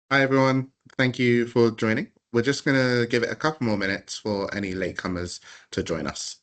Hi everyone, thank you for joining. We're just going to give it a couple more minutes for any latecomers to join us.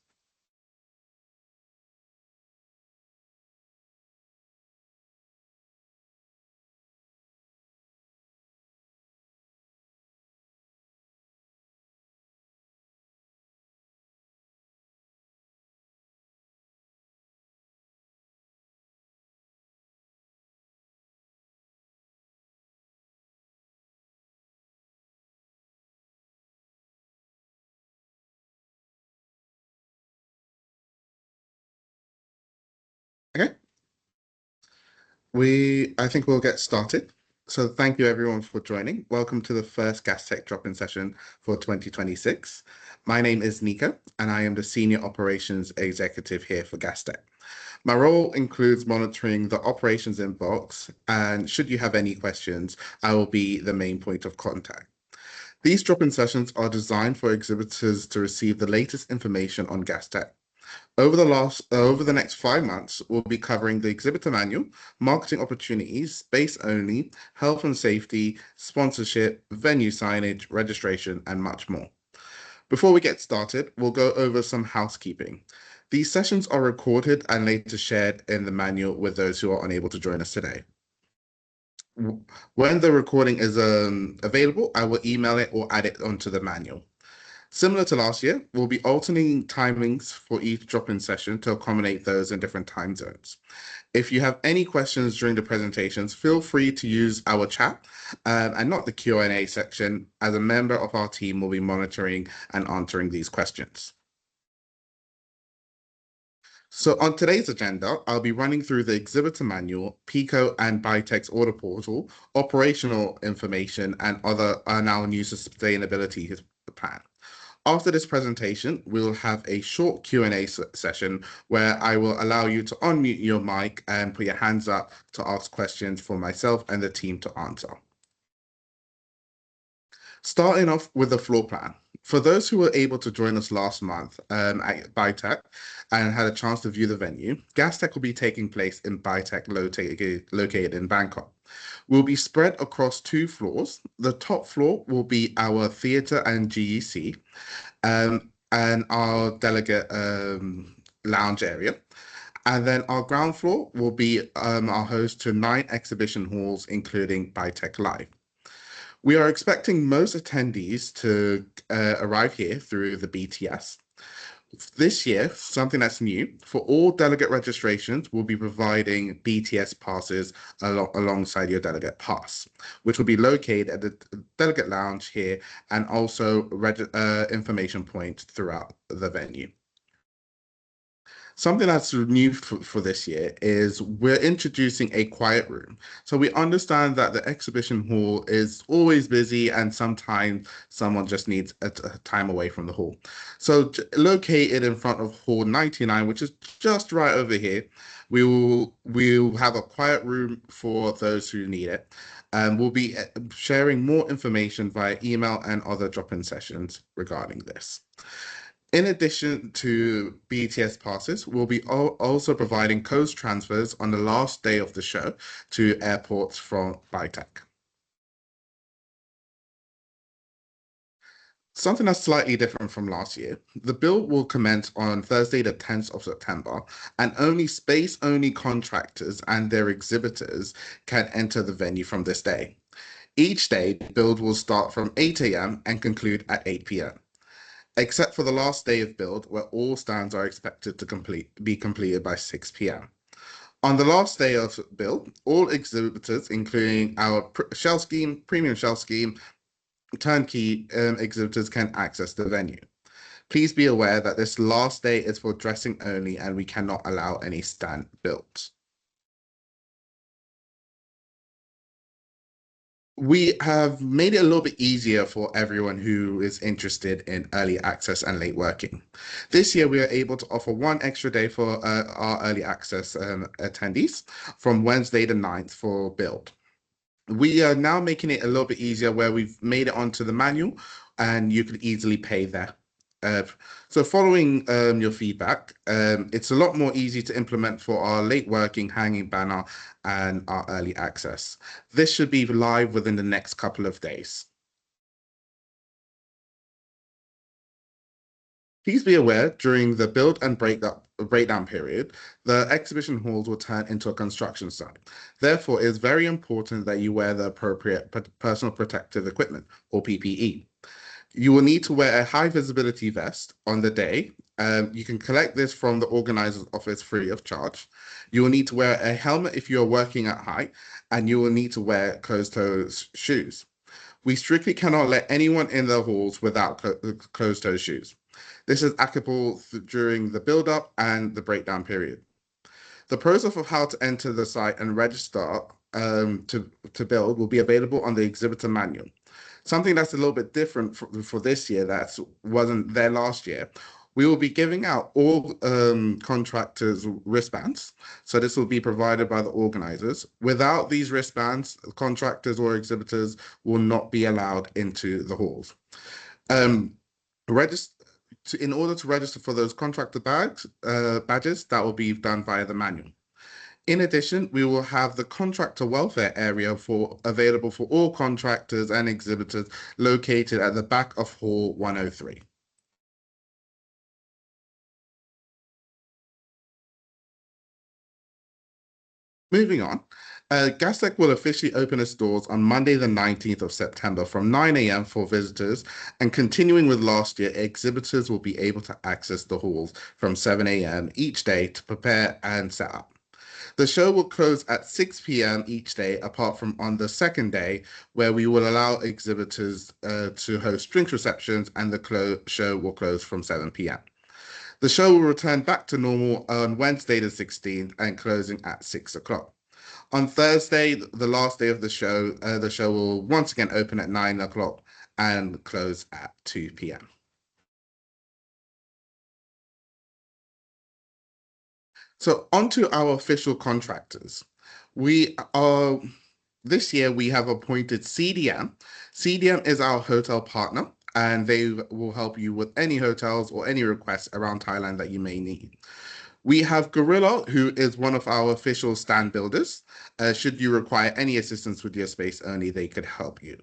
Okay, I think we'll get started. So thank you everyone for joining. Welcome to the first Gastech drop-in session for 2026. My name is Nico and I am the Senior Operations Executive here for Gastech. My role includes monitoring the operations inbox, and should you have any questions, I will be the main point of contact. These drop-in sessions are designed for exhibitors to receive the latest information on gas tech. Over the next 5 months, we'll be covering the exhibitor manual, marketing opportunities, space only, health and safety, sponsorship, venue signage, registration, and much more. Before we get started, we'll go over some housekeeping. These sessions are recorded and later shared in the manual with those who are unable to join us today. When the recording is available, I will email it or add it onto the manual. Similar to last year, we'll be alternating timings for each drop-in session to accommodate those in different time zones. If you have any questions during the presentations, feel free to use our chat and not the Q&A section, as a member of our team will be monitoring and answering these questions. So on today's agenda, I'll be running through the exhibitor manual, Pico and Bitech's order portal, operational information, and our new sustainability plan. After this presentation, we'll have a short Q&A session where I will allow you to unmute your mic and put your hands up to ask questions for myself and the team to answer. Starting off with the floor plan. For those who were able to join us last month at Bitech and had a chance to view the venue, Gastech will be taking place in Bitech located in Bangkok. We'll be spread across two floors. The top floor will be our theatre and GEC, and our delegate lounge area. And then our ground floor will be our host to 9 exhibition halls, including Bitech Live. We are expecting most attendees to arrive here through the BTS. This year, something that's new, for all delegate registrations, we'll be providing BTS passes alongside your delegate pass, which will be located at the delegate lounge here and also information points throughout the venue. Something that's new for this year is we're introducing a quiet room. So we understand that the exhibition hall is always busy and sometimes someone just needs a time away from the hall. So located in front of Hall 99, which is just right over here, we'll have a quiet room for those who need it. And we'll be sharing more information via email and other drop-in sessions regarding this. In addition to BTS passes, we'll be also providing coast transfers on the last day of the show to airports from Bitech. Something that's slightly different from last year. The build will commence on Thursday, the 10th of September, and only space-only contractors and their exhibitors can enter the venue from this day. Each day, the build will start from 8 a.m. and conclude at 8 p.m. except for the last day of build, where all stands are expected to be completed by 6 p.m. On the last day of build, all exhibitors, including our shell scheme, premium shell scheme, turnkey exhibitors, can access the venue. Please be aware that this last day is for dressing only and we cannot allow any stand built. We have made it a little bit easier for everyone who is interested in early access and late working. This year, we are able to offer one extra day for our early access attendees from Wednesday the 9th for build. We are now making it a little bit easier where we've made it onto the manual and you can easily pay there. Uh, so following your feedback, it's a lot more easy to implement for our late working hanging banner and our early access. This should be live within the next couple of days. Please be aware during the build and breakdown period, the exhibition halls will turn into a construction site. Therefore, it is very important that you wear the appropriate personal protective equipment or PPE. You will need to wear a high visibility vest on the day. You can collect this from the organizer's office free of charge. You will need to wear a helmet if you are working at height, and you will need to wear closed-toe shoes. We strictly cannot let anyone in the halls without closed-toe shoes. This is applicable during the build-up and the breakdown period. The process of how to enter the site and register to build will be available on the exhibitor manual. Something that's a little bit different for this year that wasn't there last year. We will be giving out all contractors wristbands. So this will be provided by the organizers. Without these wristbands, contractors or exhibitors will not be allowed into the halls. Um, register in order to register for those contractor badges, that will be done via the manual. In addition, we will have the contractor welfare area available for all contractors and exhibitors located at the back of Hall 103. Moving on, Gastech will officially open its doors on Monday, the 19th of September from 9 a.m. for visitors, and continuing with last year, exhibitors will be able to access the halls from 7 a.m. each day to prepare and set up. The show will close at 6 p.m. each day, apart from on the second day, where we will allow exhibitors to host drinks receptions, and the show will close from 7 p.m. The show will return back to normal on Wednesday, the 16th, and closing at 6 o'clock. On Thursday, the last day of the show will once again open at 9 o'clock and close at 2 p.m. So on to our official contractors. We are This year we have appointed CDM. CDM is our hotel partner, and they will help you with any hotels or any requests around Thailand that you may need. We have Gorilla, who is one of our official stand builders. Should you require any assistance with your space only, they could help you.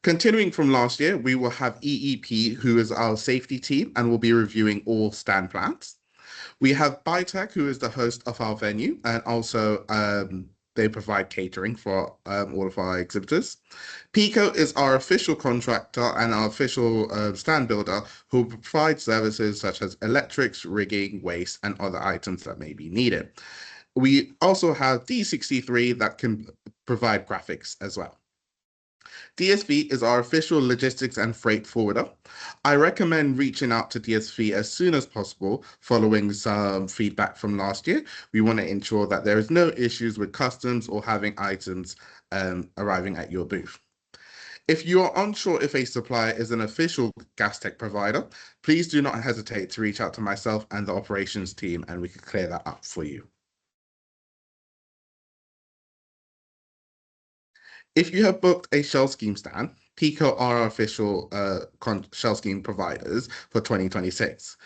Continuing from last year, we will have EEP, who is our safety team and will be reviewing all stand plans. We have Bytech, who is the host of our venue, and also they provide catering for all of our exhibitors. Pico is our official contractor and our official stand builder who provides services such as electrics, rigging, waste, and other items that may be needed. We also have D63 that can provide graphics as well. DSV is our official logistics and freight forwarder. I recommend reaching out to DSV as soon as possible following some feedback from last year. We want to ensure that there is no issues with customs or having items arriving at your booth. If you are unsure if a supplier is an official Gastech provider, please do not hesitate to reach out to myself and the operations team, and we can clear that up for you. If you have booked a shell scheme stand, Pico are our official shell scheme providers for 2026.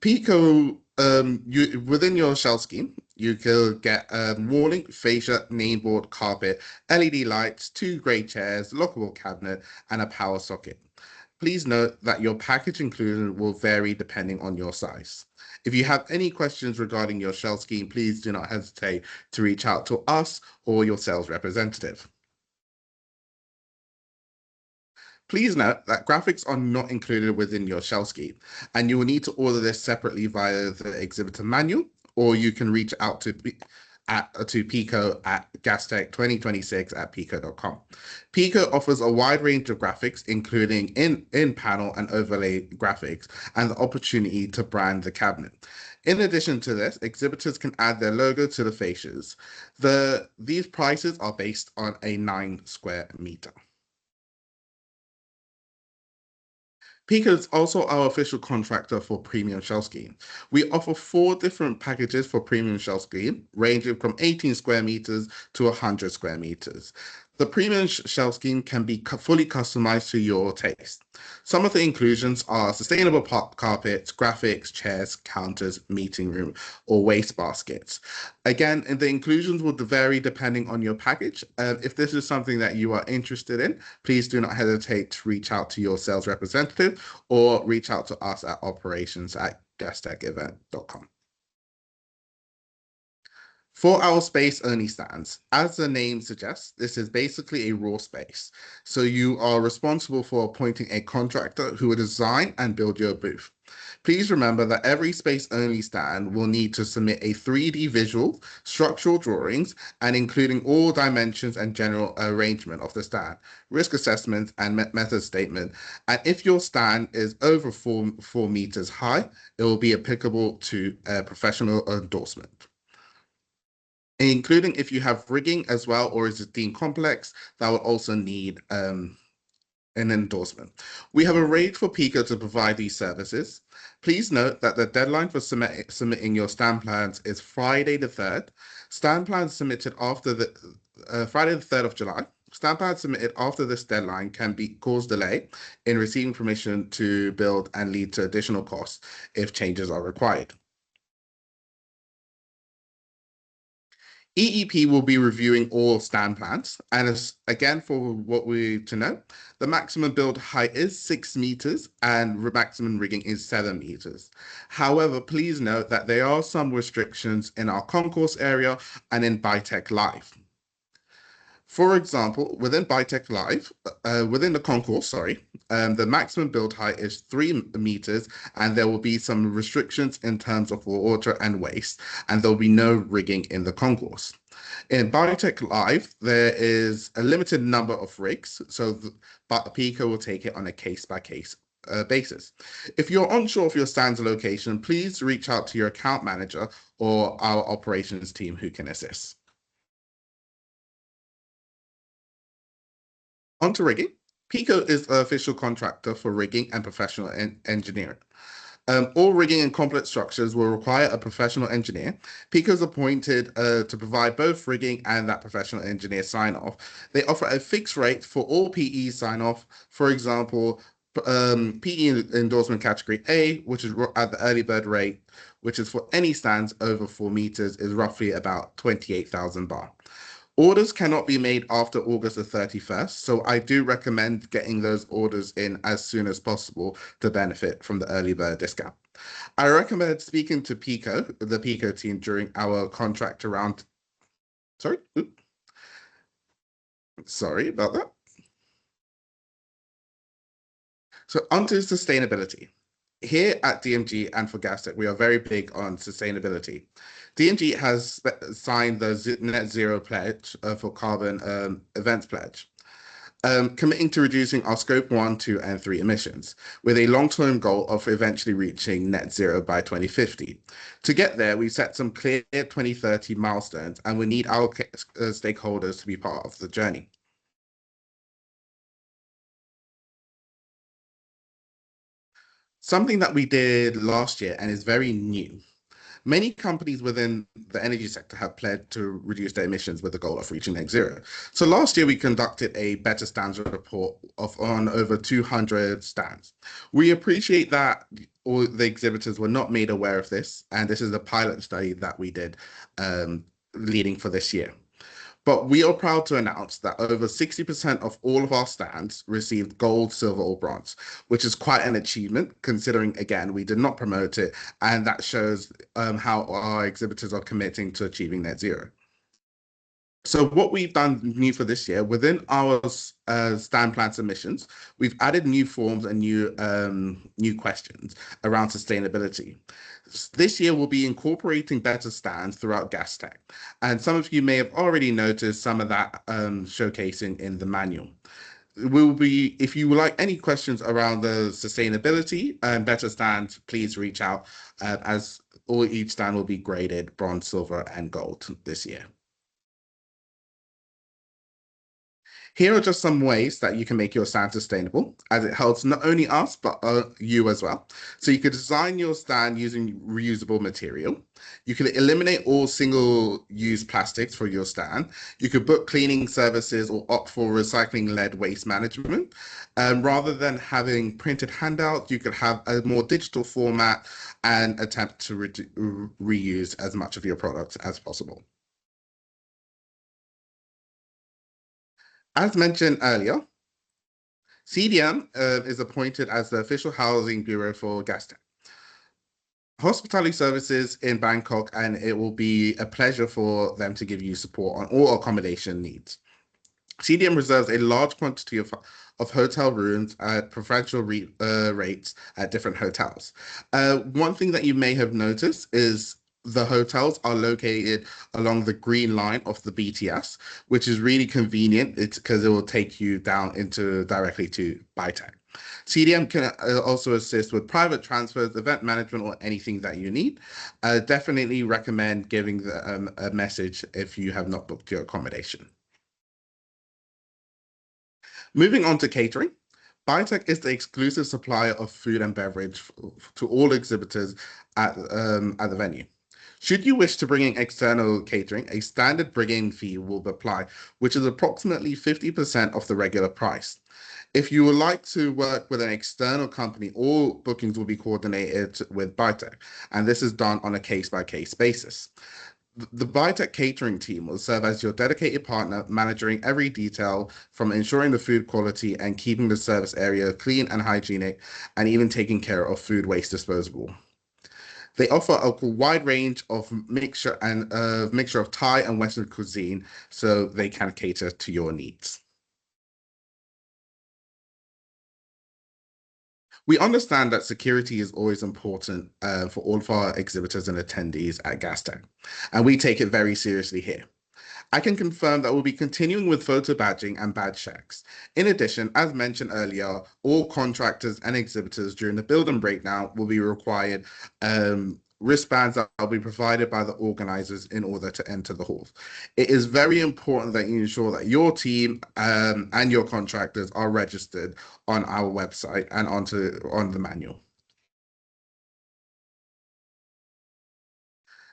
Pico, within your shell scheme, you could get walling, fascia, name board, carpet, LED lights, two great chairs, lockable cabinet, and a power socket. Please note that your package inclusion will vary depending on your size. If you have any questions regarding your shell scheme, please do not hesitate to reach out to us or your sales representative. Please note that graphics are not included within your shell scheme, and you will need to order this separately via the exhibitor manual, or you can reach out to Pico at Gastech2026 at pico.com. Pico offers a wide range of graphics, including in-panel and overlay graphics, and the opportunity to brand the cabinet. In addition to this, exhibitors can add their logo to the fascias. These prices are based on a 9 square meter. Pico is also our official contractor for Premium Shell Scheme. We offer 4 different packages for Premium Shell Scheme, ranging from 18 square meters to 100 square meters. The premium shelf scheme can be fully customized to your taste. Some of the inclusions are sustainable carpets, graphics, chairs, counters, meeting room, or waste baskets. Again, the inclusions will vary depending on your package. If this is something that you are interested in, please do not hesitate to reach out to your sales representative or reach out to us at operations@gastechevent.com. For our space only stands, as the name suggests, this is basically a raw space. So you are responsible for appointing a contractor who will design and build your booth. Please remember that every space only stand will need to submit a 3D visual, structural drawings, and including all dimensions and general arrangement of the stand, risk assessment and method statement. And if your stand is over 4 meters high, it will be applicable to a professional endorsement, including if you have rigging as well, or is it deemed complex, that will also need an endorsement. We have arranged for Pico to provide these services. Please note that the deadline for submitting your stand plans is Friday the 3rd. Stand plans submitted after the Friday the 3rd of July. Stand plans submitted after this deadline can cause delay in receiving permission to build and lead to additional costs if changes are required. EEP will be reviewing all stand plans, and again, for what we to know, the maximum build height is 6 meters and maximum rigging is 7 meters. However, please note that there are some restrictions in our concourse area and in Bitech Live. For example, within Bitech Live, within the concourse, the maximum build height is 3 meters, and there will be some restrictions in terms of water and waste, and there will be no rigging in the concourse. In Bitech Live, there is a limited number of rigs, but Pico will take it on a case-by-case basis. If you're unsure of your stand's location, please reach out to your account manager or our operations team who can assist. Onto rigging. Pico is the official contractor for rigging and professional engineering. All rigging and complex structures will require a professional engineer. Pico is appointed to provide both rigging and that professional engineer sign-off. They offer a fixed rate for all PE sign-off. For example, PE endorsement category A, which is at the early bird rate, which is for any stands over 4 meters, is roughly about 28,000 bar. Orders cannot be made after August the 31st, so I do recommend getting those orders in as soon as possible to benefit from the early bird discount. I recommend speaking to Pico, the Pico team, during our contract around. Sorry? Sorry about that. So onto sustainability. Here at DMG and for Gastech, we are very big on sustainability. DMG has signed the Net Zero Pledge for Carbon Events Pledge, committing to reducing our Scope 1, 2, and 3 emissions, with a long-term goal of eventually reaching net zero by 2050. To get there, we set some clear 2030 milestones, and we need our stakeholders to be part of the journey. Something that we did last year and is very new. Many companies within the energy sector have pledged to reduce their emissions with the goal of reaching net zero. So last year we conducted a better stands report on over 200 stands. We appreciate that all the exhibitors were not made aware of this, and this is a pilot study that we did leading for this year. But we are proud to announce that over 60% of all of our stands received gold, silver, or bronze, which is quite an achievement considering, again, we did not promote it. And that shows how our exhibitors are committing to achieving net zero. So what we've done new for this year, within our stand plan submissions, we've added new forms and new questions around sustainability. This year, we'll be incorporating better stands throughout Gastech. And some of you may have already noticed some of that showcasing in the manual. If you would like any questions around the sustainability and better stands, please reach out as each stand will be graded bronze, silver, and gold this year. Here are just some ways that you can make your stand sustainable, as it helps not only us, but you as well. So you could design your stand using reusable material. You can eliminate all single-use plastics for your stand. You could book cleaning services or opt for recycling-led waste management. Rather than having printed handouts, you could have a more digital format and attempt to reuse as much of your products as possible. As mentioned earlier, CDM is appointed as the official housing bureau for Gastech. Hospitality services in Bangkok, and it will be a pleasure for them to give you support on all accommodation needs. CDM reserves a large quantity of hotel rooms at preferential rates at different hotels. One thing that you may have noticed is the hotels are located along the green line of the BTS, which is really convenient. It's because it will take you down into directly to Baitak. CDM can also assist with private transfers, event management, or anything that you need. Definitely recommend giving a message if you have not booked your accommodation. Moving on to catering, Biotech is the exclusive supplier of food and beverage to all exhibitors at the venue. Should you wish to bring in external catering, a standard bring-in fee will apply, which is approximately 50% of the regular price. If you would like to work with an external company, all bookings will be coordinated with Biotech, and this is done on a case-by-case basis. The Biotech catering team will serve as your dedicated partner, managing every detail from ensuring the food quality and keeping the service area clean and hygienic, and even taking care of food waste disposal. They offer a wide range of mixture of Thai and Western cuisine, so they can cater to your needs. We understand that security is always important for all of our exhibitors and attendees at Gastech, and we take it very seriously here. I can confirm that we'll be continuing with photo badging and badge checks. In addition, as mentioned earlier, all contractors and exhibitors during the build and breakdown will be required wristbands that will be provided by the organizers in order to enter the halls. It is very important that you ensure that your team and your contractors are registered on our website and on the manual.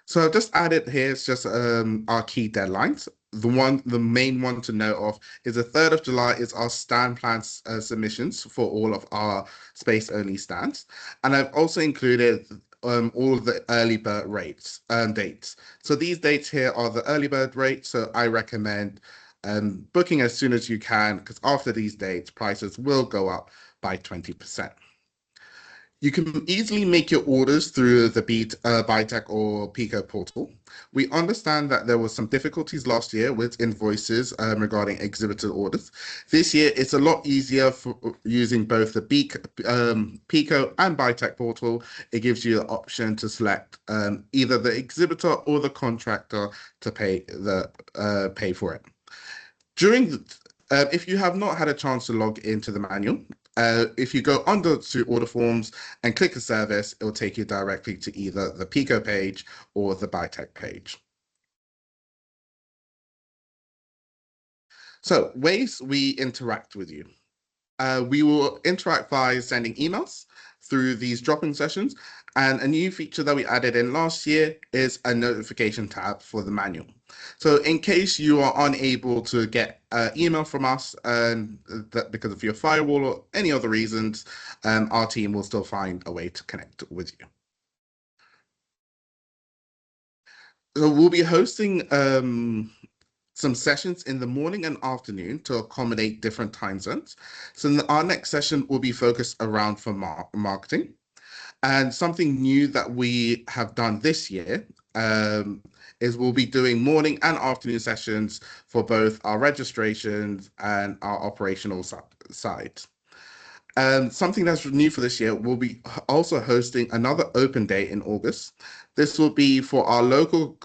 So I've just added here is just our key deadlines. The main one to note of is the 3rd of July is our stand plan submissions for all of our space only stands. And I've also included all of the early bird rates dates. So these dates here are the early bird rates. So I recommend booking as soon as you can, because after these dates, prices will go up by 20%. You can easily make your orders through the Bitech or Pico portal. We understand that there was some difficulties last year with invoices regarding exhibitor orders. This year, it's a lot easier for using both the Pico and Bitech portal. It gives you the option to select either the exhibitor or the contractor to pay for it. If you have not had a chance to log into the manual, if you go under to order forms and click a service, it will take you directly to either the Pico page or the Bitech page. So ways we interact with you. We will interact by sending emails through these drop-in sessions. And a new feature that we added in last year is a notification tab for the manual. So in case you are unable to get email from us and that because of your firewall or any other reasons, our team will still find a way to connect with you. So we'll be hosting some sessions in the morning and afternoon to accommodate different time zones. So our next session will be focused around for marketing. And something new that we have done this year is we'll be doing morning and afternoon sessions for both our registrations and our operational side. Something that's new for this year, we'll be also hosting another open day in August. This will be for our local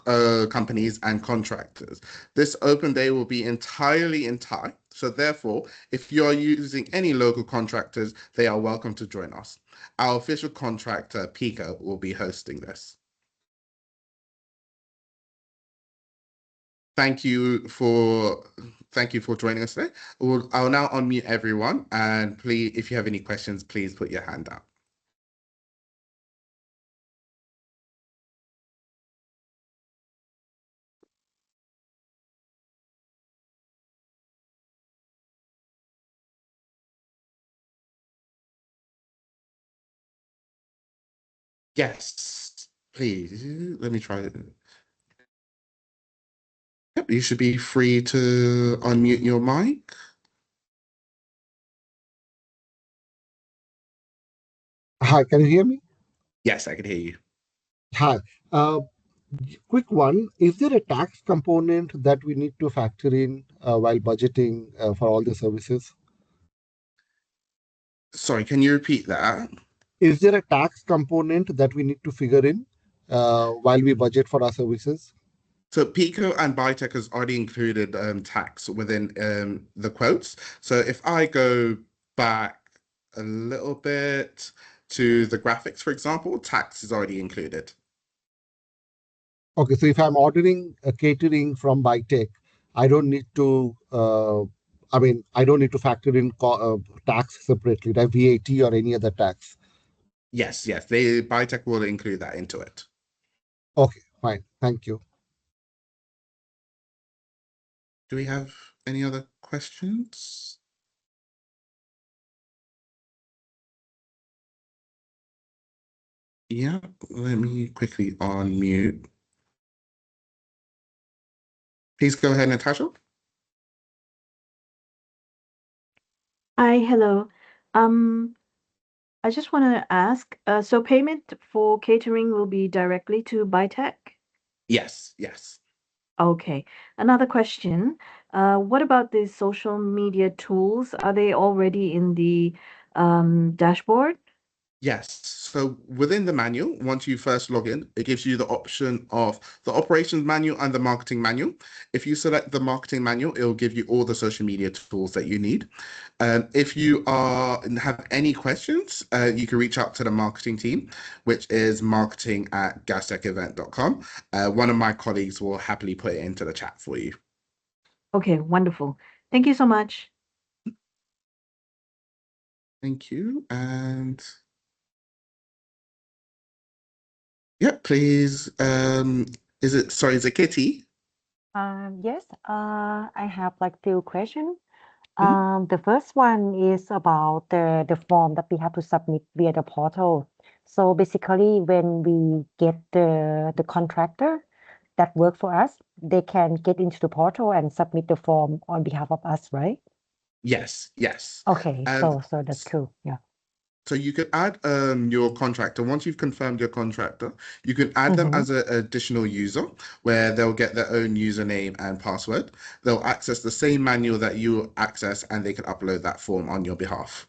companies and contractors. This open day will be entirely in Thai. So therefore, if you are using any local contractors, they are welcome to join us. Our official contractor, Pico, will be hosting this. Thank you for Thank you for joining us today. I'll now unmute everyone, and please, if you have any questions, please put your hand up. Yes, please. Let me try it. Yep, you should be free to unmute your mic. Hi, can you hear me? Yes, I can hear you. Hi. Uh, Quick one. Is there a tax component that we need to factor in while budgeting for all the services? Sorry, can you repeat that? Is there a tax component that we need to figure in while we budget for our services? So Pico and Bitech has already included tax within the quotes. So if I go back a little bit to the graphics, for example, tax is already included. Okay, so if I'm ordering a catering from Bytech, I don't need to. I don't need to factor in tax separately, like VAT or any other tax. Yes, yes, they Bitech will include that into it. Okay, fine. Thank you. Do we have any other questions? Yeah, let me quickly unmute. Please go ahead, Natasha. Hi, hello. Um, I just want to ask, so payment for catering will be directly to Bytech? Yes, yes. Okay. Another question. What about the social media tools? Are they already in the dashboard? Yes. So within the manual, once you first log in, it gives you the option of the operations manual and the marketing manual. If you select the marketing manual, it will give you all the social media tools that you need. If you have any questions, you can reach out to the marketing team, which is marketing@gastechevent.com. One of my colleagues will happily put it into the chat for you. Okay, wonderful. Thank you so much. Thank you. And yeah, please. Is it Kitty? Yes, I have like few questions. Mhm. The first one is about the form that we have to submit via the portal. So basically, when we get the contractor that work for us, they can get into the portal and submit the form on behalf of us, right? Yes, yes. Okay, And so that's cool. Yeah. so you could add your contractor. Once you've confirmed your contractor, you can add them Mm-hmm. as an additional user where they'll get their own username and password. They'll access the same manual that you access and they can upload that form on your behalf.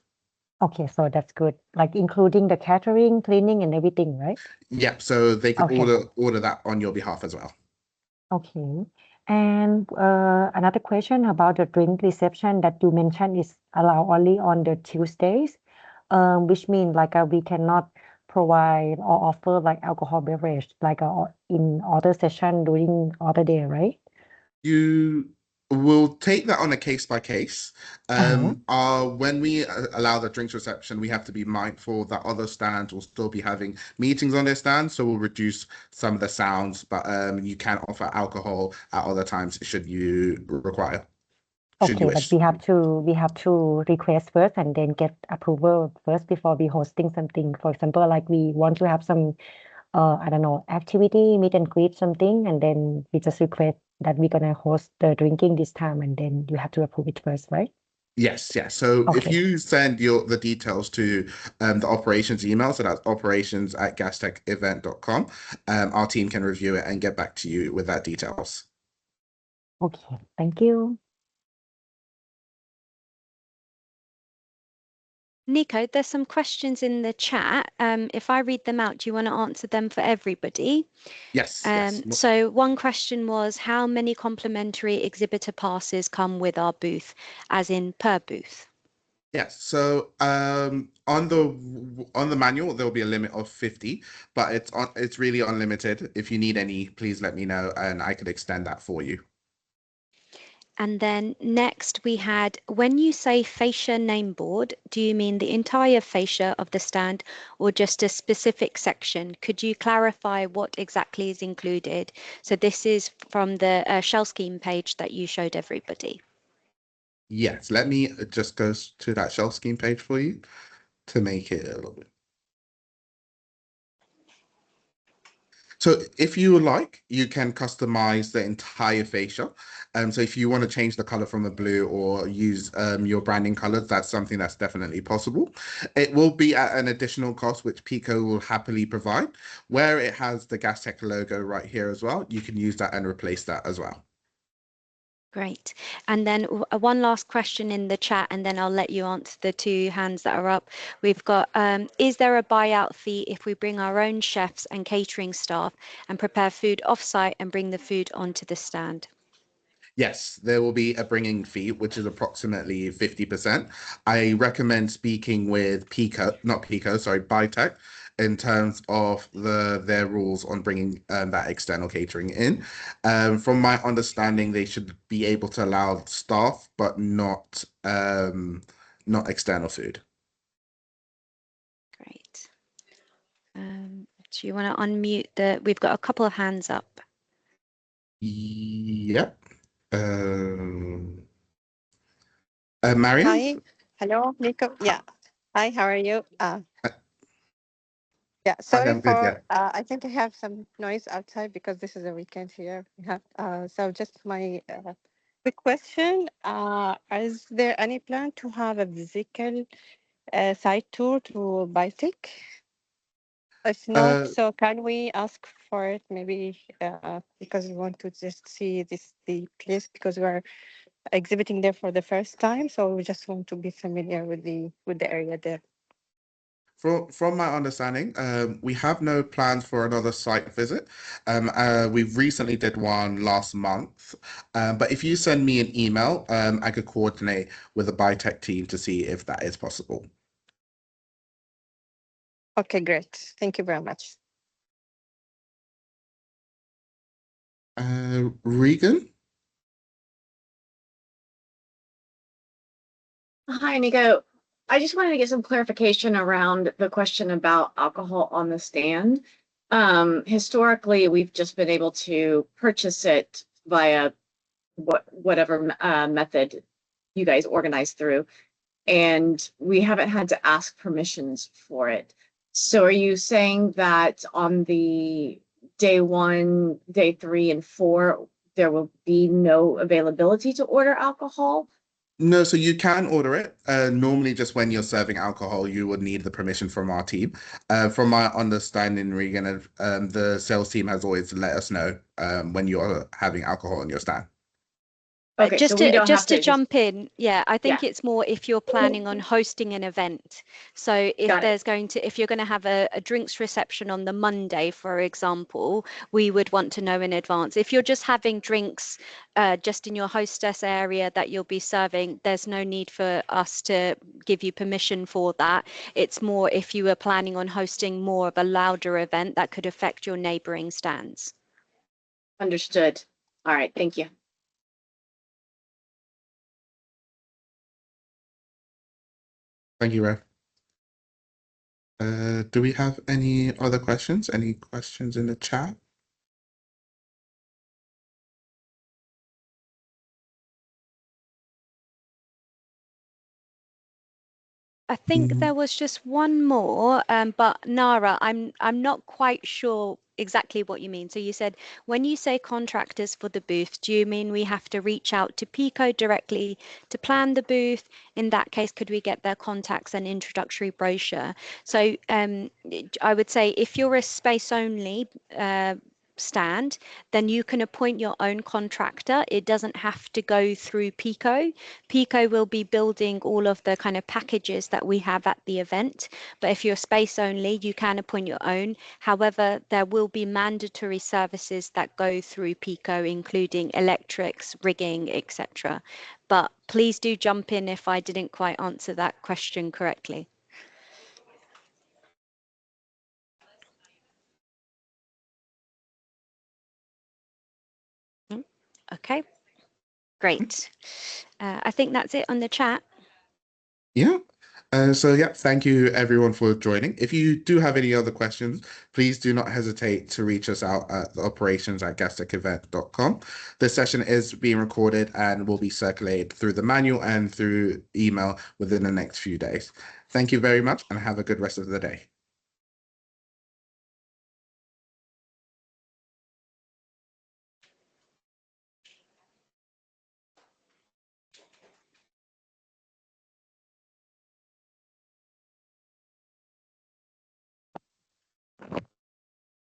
Okay, so that's good. Like including the catering, cleaning, and everything, right? Yep, so they can Okay. order that on your behalf as well. Okay. And another question about the drink reception that you mentioned is allowed only on the Tuesdays, which means like we cannot provide or offer like alcohol beverage like in other session during other day, right? You will take that on a case by case. Uh-huh. When we allow the drinks reception, we have to be mindful that other stands will still be having meetings on their stands, so we'll reduce some of the sounds, but you can offer alcohol at other times should you require, should you Okay, but wish. we have to request first and then get approval first before we hosting something. For example, like we want to have some I don't know, activity, meet and greet something, and then we just request that we're gonna host the drinking this time, and then you have to approve it first, right? Yes, yes. So if Okay, you send the details to the operations email, so that's operations@gastechevent.com, our team can review it and get back to you with that details. okay, thank you. Nico, there's some questions in the chat. If I read them out, do you want to answer them for everybody? Yes, yes. So one question was, how many complimentary exhibitor passes come with our booth, as in per booth? Yes. So on the manual there'll be a limit of 50, but it's really unlimited. If you need any, please let me know and I could extend that for you. And then next we had, when you say fascia name board, do you mean the entire fascia of the stand or just a specific section? Could you clarify what exactly is included? So this is from the shell scheme page that you showed everybody. Yes, let me just go to that shell scheme page for you to make it a little bit. So if you would like, you can customize the entire fascia. So if you want to change the color from a blue or use your branding colors, that's something that's definitely possible. It will be at an additional cost, which Pico will happily provide. Where it has the Gastech logo right here as well, you can use that and replace that as well. Great. And then one last question in the chat, and then I'll let you answer the two hands that are up. We've got, is there a buyout fee if we bring our own chefs and catering staff and prepare food off-site and bring the food onto the stand? Yes, there will be a bringing fee, which is approximately 50%. I recommend speaking with Pico, not Pico, sorry, Bytech, in terms of their rules on bringing that external catering in. From my understanding, they should be able to allow staff, but not external food. Great. Do you want to unmute we've got a couple of hands up. Yep. Mariam? Hi. Hello, Nico. Yeah. Hi, how are you? Yeah, Hi, sorry I'm good, for yeah. I think I have some noise outside because this is a weekend here. Yeah. So just my quick question. Is there any plan to have a physical site tour to Baltic? If not, Uh, so can we ask for it maybe because we want to just see the place because we're exhibiting there for the first time, so we just want to be familiar with the area there. From my understanding, we have no plans for another site visit. We've recently did one last month, but if you send me an email, I could coordinate with the Bytech team to see if that is possible. Okay, great. Thank you very much. Regan? Hi, Nico. I just wanted to get some clarification around the question about alcohol on the stand. Historically, we've just been able to purchase it via whatever method you guys organize through, and we haven't had to ask permissions for it. So are you saying that on the day 1, day 3, and 4, there will be no availability to order alcohol? No, so you can order it. Normally, just when you're serving alcohol, you would need the permission from our team. From my understanding, Regan, the sales team has always let us know when you're having alcohol on your stand. Okay, so we don't have Just to to jump in, yeah, I think Yeah. it's more if you're planning on hosting an event. So if Got it. if you're going to have a drinks reception on the Monday, for example, we would want to know in advance. If you're just having drinks just in your hostess area that you'll be serving, there's no need for us to give you permission for that. It's more if you were planning on hosting more of a louder event that could affect your neighboring stands. Understood. All right, thank you. Thank you, Rev. Do we have any other questions? Any questions in the chat? I think there was just one more, but Nara, I'm not quite sure exactly what you mean. So you said when you say contractors for the booth, do you mean we have to reach out to Pico directly to plan the booth? In that case, could we get their contacts and introductory brochure? So I would say if you're a space only stand, then you can appoint your own contractor. It doesn't have to go through Pico. Pico will be building all of the kind of packages that we have at the event. But if you're space only, you can appoint your own. However, there will be mandatory services that go through Pico, including electrics, rigging, etc. But please do jump in if I didn't quite answer that question correctly. Okay. Great. I think that's it on the chat. Yeah. So yeah, thank you everyone for joining. If you do have any other questions, please do not hesitate to reach us out at the operations@gastechevent.com. This session is being recorded and will be circulated through the manual and through email within the next few days. Thank you very much and have a good rest of the day.